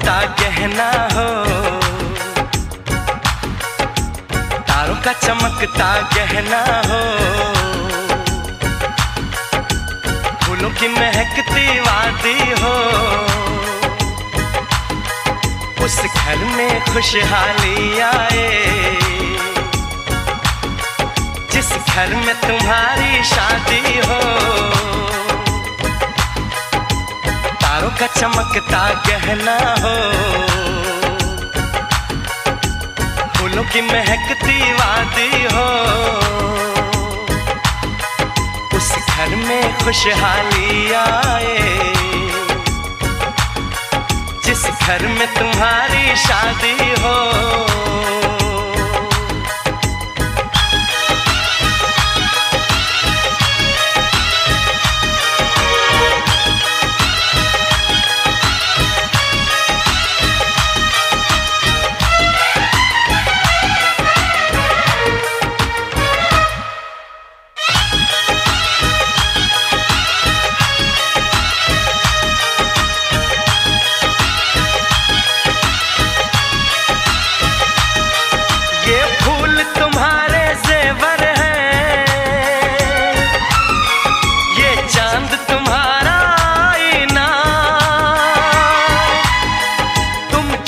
चमकता गहना हो, तारों का चमकता गहना हो, फूलों की महकती वादी हो, उस घर में खुशहाली आए जिस घर में तुम्हारी शादी हो। तारों का चमकता गहना हो, फूलों की महकती वादी हो, उस घर में खुशहाली आए जिस घर में तुम्हारी शादी हो।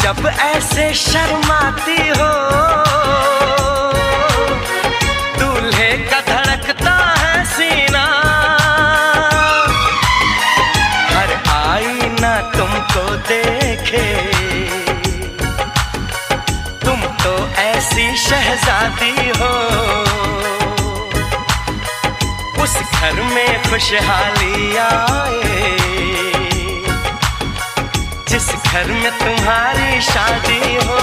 जब ऐसे शर्माती हो, दूल्हे का धड़कता है सीना, हर आईना तुमको देखे, तुम तो ऐसी शहजादी हो। उस घर में खुशहाली आए जिस घर में तुम्हारी शादी हो।